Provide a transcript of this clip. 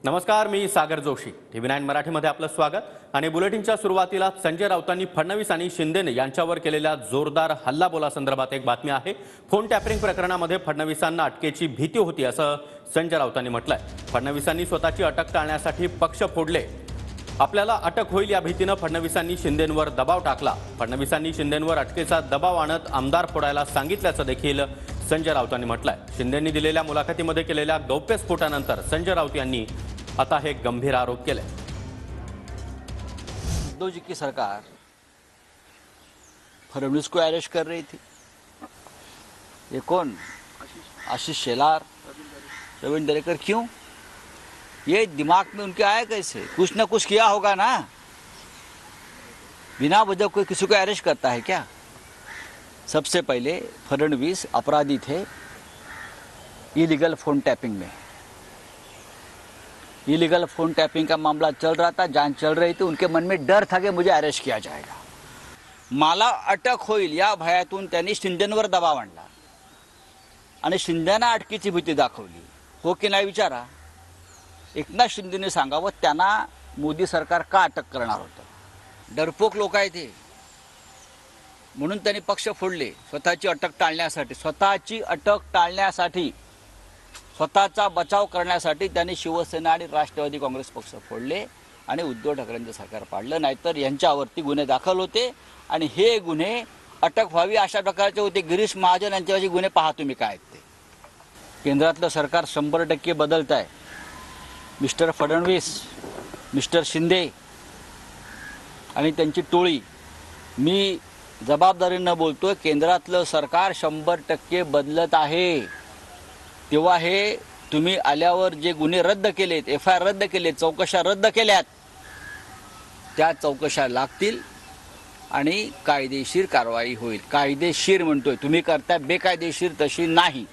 नमस्कार, मी सागर जोशी. TV9 मराठीमध्ये आपलं स्वागत. आणि बुलेटिनच्या सुरुवातीला संजय राऊतांनी फडणवीस आणि शिंदे यांच्यावर केलेल्या जोरदार हल्लाबोलासंदर्भात एक बातमी आहे. फोन टॅपिंग प्रकरणामध्ये फडणवीसांना अटकेची भीती होती असं संजय राऊतांनी म्हटलंय. फडणवीसांनी स्वतःची अटक टाळण्यासाठी पक्ष फोडले. आपल्याला अटक होईल या भीतीनं फडणवीसांनी शिंदेंवर दबाव टाकला. फडणवीसांनी शिंदेंवर अटकेचा दबाव आणत आमदार फोडायला सांगितल्याचं देखील संजय राऊतांनी म्हटलंय. शिंदेंनी दिलेल्या मुलाखतीमध्ये केलेल्या गौप्यस्फोटानंतर संजय राऊत यांनी आता हे गंभीर आरोप केले. उद्धव जी की सरकार फडणवीस को अरेस्ट कर रही थी. ये कौन? आशीष शेलार, रविंद्र दरेकर. क्यों? ये दिमाग में उनके आया कैसे? कुछ ना कुछ किया होगा ना. बिना वजह कोई किसी को अरेस्ट करता है क्या? सबसे पहले फडणवीस अपराधी थे इलीगल फोन टैपिंग में. इलीगल फोन टैपिंग का मामला चल रहा था, जांच चल रही थी. उनके मन में डर था की मुझे अरेस्ट किया जाएगा. मला अटक होईल या भयातून त्यांनी शिंदेंवर दबाव आणला आणि शिंदेना अटकेची भीती दाखवली. हो की नाही विचारा. एकनाथ शिंदेने सांगावं त्यांना मोदी सरकार का अटक करणार होतं. डरपोक लोक आहेत ते, म्हणून त्यांनी पक्ष फोडले स्वतःची अटक टाळण्यासाठी. स्वतःचा बचाव करण्यासाठी त्यांनी शिवसेना आणि राष्ट्रवादी काँग्रेस पक्ष फोडले आणि उद्धव ठाकरेंचं सरकार पाडलं. नाहीतर यांच्यावरती गुन्हे दाखल होते आणि हे गुन्हे अटक व्हावी अशा प्रकारचे होते. गिरीश महाजन यांच्यावरचे गुन्हे पहा तुम्ही काय आहेत ते. केंद्रातलं सरकार 100% बदलत आहे. मिस्टर फडणवीस, मिस्टर शिंदे आणि त्यांची टोळी, मी जबाबदारीनं बोलतोय, केंद्रातलं सरकार 100% बदलत आहे. तेव्हा हे तुम्ही आल्यावर जे गुन्हे रद्द केलेत, FIR रद्द केलेत, चौकशा रद्द केल्यात, त्या चौकशा लागतील आणि कायदेशीर कारवाई होईल. कायदेशीर म्हणतोय, तुम्ही करता बेकायदेशीर तशी नाही.